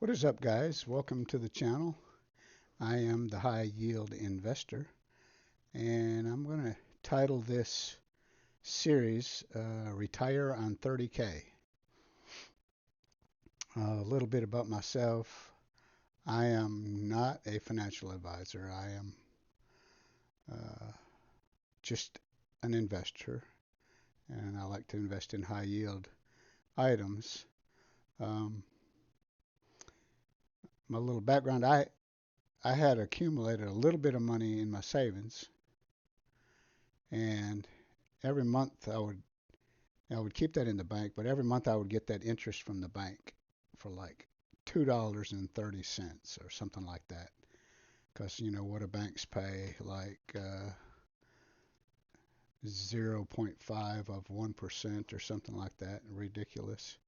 What is up, guys? Welcome to the channel. I am the High Yield Investor, and I'm going to title this series Retire on 30K. A little bit about myself. I am not a financial advisor. I am uh, just an investor, and I like to invest in high yield items. Um, my little background, I had accumulated a little bit of money in my savings, and every month I would keep that in the bank, but every month I would get that interest from the bank for like $2.30 or something like that. Because you know what do banks pay? Like 0.5 of 1% or something like that. Ridiculous.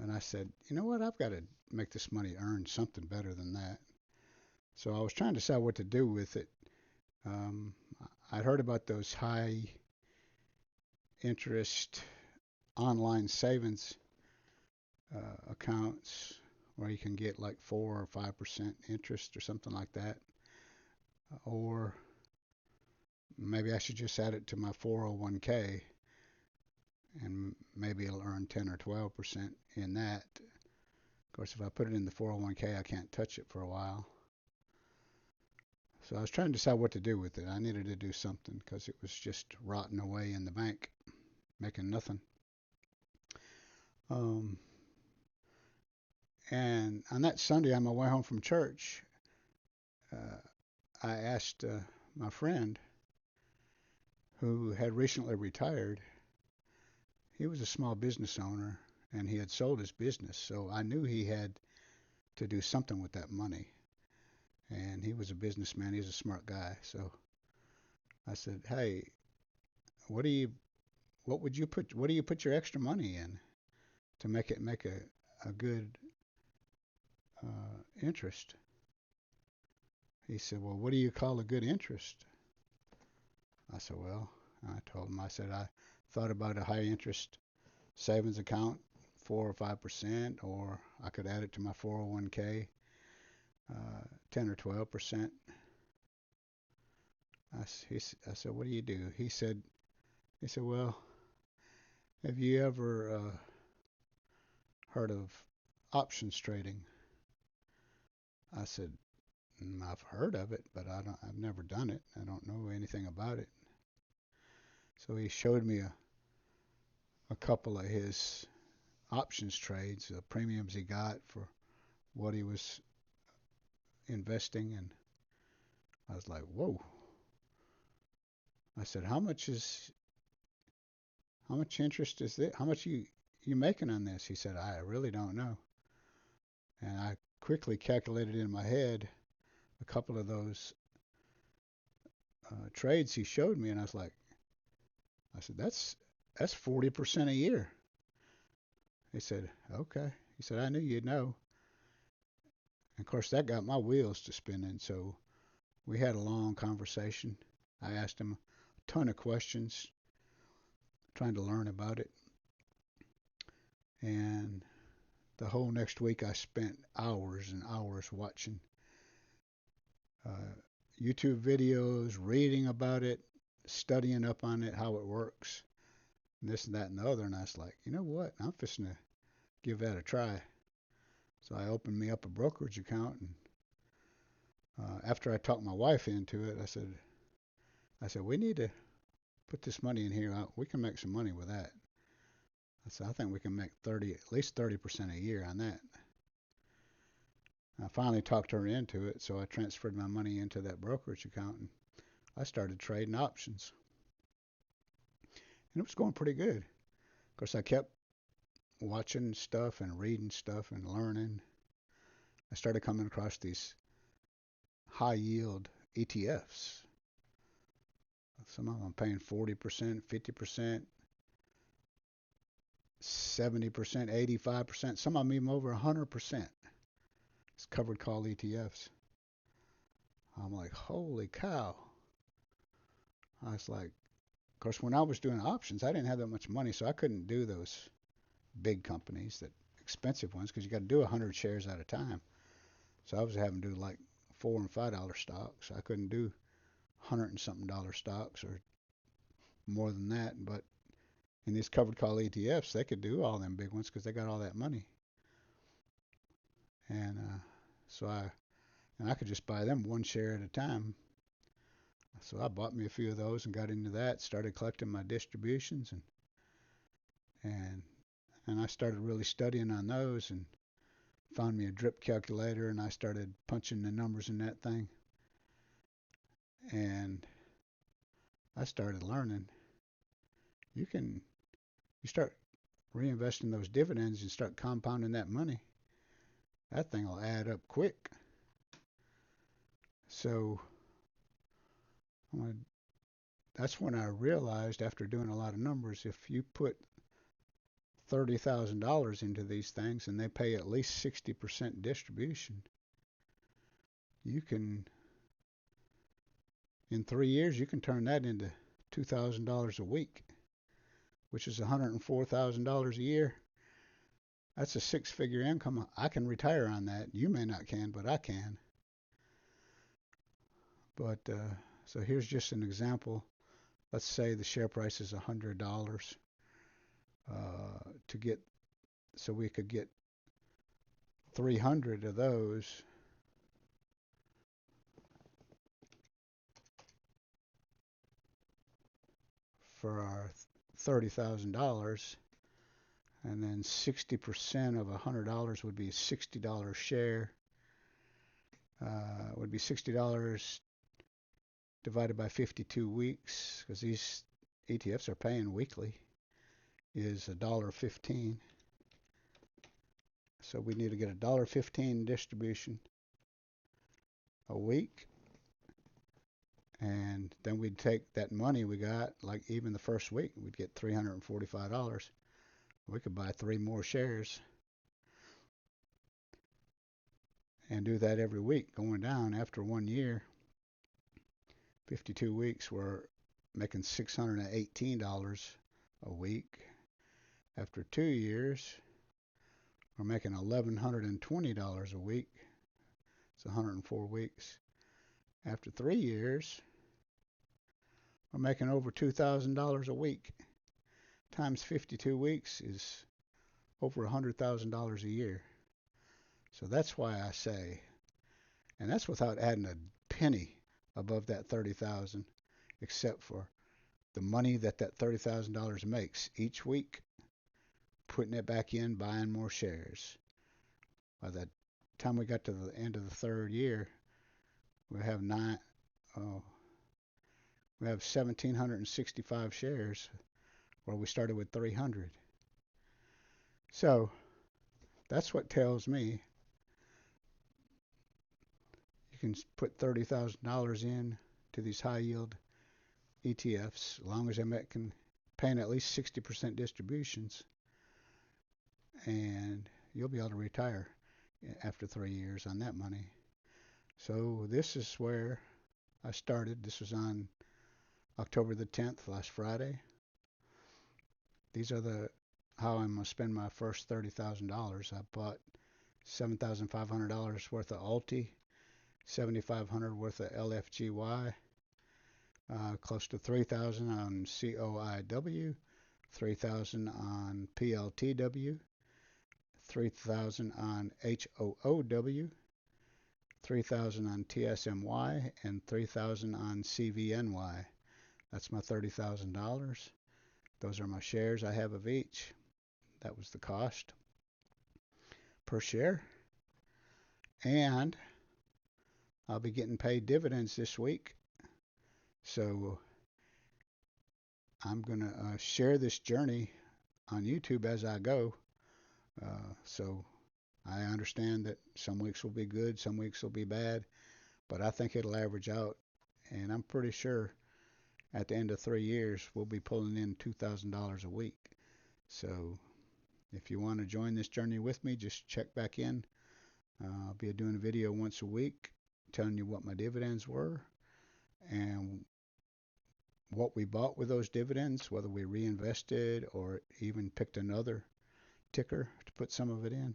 And I said, you know what? I've got to make this money earn something better than that. So I was trying to decide what to do with it. Um, I'd heard about those high interest online savings accounts where you can get like 4 or 5% interest or something like that. Or maybe I should just add it to my 401k and maybe it'll earn 10 or 12% in that. Of course, if I put it in the 401k, I can't touch it for a while. So I was trying to decide what to do with it. I needed to do something because it was just rotting away in the bank, making nothing. Um, and on that Sunday on my way home from church, uh, I asked my friend who had recently retired. He was a small business owner and he had sold his business, so I knew he had to do something with that money. And he was a businessman, he was a smart guy. So I said, "Hey, what do you what do you put your extra money in to make it make a good interest?" He said, "Well, what do you call a good interest?" I said, "Well," I told him, I said, "I thought about a high interest savings account, 4 or 5%, or I could add it to my 401k, 10 or 12%." I said, "What do you do?" he said, "Well, have you ever heard of options trading?" I said, I've heard of it, but I've never done it. I don't know anything about it." So he showed me a couple of his options trades, the premiums he got for what he was investing, and I was like, "Whoa." I said, how much interest is this? How much you making on this?" He said, "I really don't know." And I quickly calculated in my head a couple of those trades he showed me, and I said, that's 40% a year." He said, "Okay." He said, "I knew you'd know." And of course, that got my wheels to spinning. So we had a long conversation. I asked him a ton of questions, trying to learn about it. And the whole next week, I spent hours and hours watching uh, YouTube videos, reading about it, studying up on it, how it works, and this and that and the other. And I was like, you know what? I'm fixing to give that a try. So I opened me up a brokerage account, and after I talked my wife into it, I said, we need to put this money in here. We can make some money with that. I said, I think we can make at least 30% a year on that. I finally talked her into it, so I transferred my money into that brokerage account and I started trading options. And it was going pretty good. Of course, I kept watching stuff and reading stuff and learning. I started coming across these high yield ETFs. Some of them paying 40%, 50%, 70%, 85%, some of them even over 100%. It's covered call ETFs. I'm like, holy cow. I was like, of course, when I was doing options, I didn't have that much money, so I couldn't do those big companies that expensive ones because you got to do 100 shares at a time. So I was having to do like $4 and $5 stocks. I couldn't do 100 and something dollar stocks or more than that. But in these covered call ETFs, they could do all them big ones because they got all that money. And so I could just buy them one share at a time. So I bought me a few of those and got into that. Started collecting my distributions and and I started really studying on those and found me a drip calculator and I started punching the numbers in that thing. And I started learning. You start reinvesting those dividends and start compounding that money. That thing will add up quick. So that's when I realized after doing a lot of numbers, if you put $30,000 into these things and they pay at least 60% distribution, you can, in 3 years, you can turn that into $2,000 a week, which is $104,000 a year. That's a six-figure income. I can retire on that. You may not can, but I can. But so here's just an example. Let's say the share price is $100 to get, so we could get 300 of those. For our $30,000, and then 60% of $100 would be $60 a share. Would be $60 divided by 52 weeks, because these ETFs are paying weekly, is $1.15. So we need to get $1.15 distribution a week. And then we'd take that money we got, like even the first week, we'd get $345. We could buy 3 more shares and do that every week, going down. After 1 year, 52 weeks, we're making $618 a week. After 2 years, we're making $1,120 a week. It's 104 weeks. After 3 years, we're making over $2,000 a week. Times 52 weeks is over $100,000 a year. So that's why I say, and that's without adding a penny above that 30,000, except for the money that $30,000 makes each week, putting it back in, buying more shares. By the time we got to the end of the third year, we have 1,765 shares, where we started with 300. So that's what tells me you can put $30,000 in to these high yield ETFs, as long as they can paying at least 60% distributions, and you'll be able to retire after 3 years on that money. So this is where I started. This was on October the 10th, last Friday. These are how I'm going to spend my first $30,000. I bought $7,500 worth of Alti, $7,500 worth of LFGY, close to $3,000 on COIW, $3,000 on PLTW, $3,000 on HOOW, $3,000 on TSMY, and $3,000 on CVNY. That's my $30,000. Those are my shares I have of each. That was the cost per share. And I'll be getting paid dividends this week. So I'm going to share this journey on YouTube as I go. So I understand that some weeks will be good, some weeks will be bad, but I think it'll average out. And I'm pretty sure at the end of 3 years, we'll be pulling in $2,000 a week. So if you want to join this journey with me, just check back in. I'll be doing a video once a week telling you what my dividends were and what we bought with those dividends, whether we reinvested or even picked another ticker to put some of it in.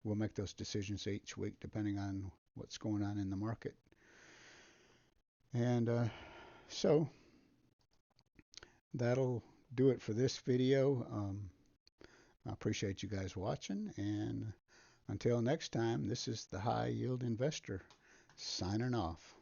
We'll make those decisions each week depending on what's going on in the market. And so that'll do it for this video. I appreciate you guys watching, and until next time, this is the High Yield Investor signing off.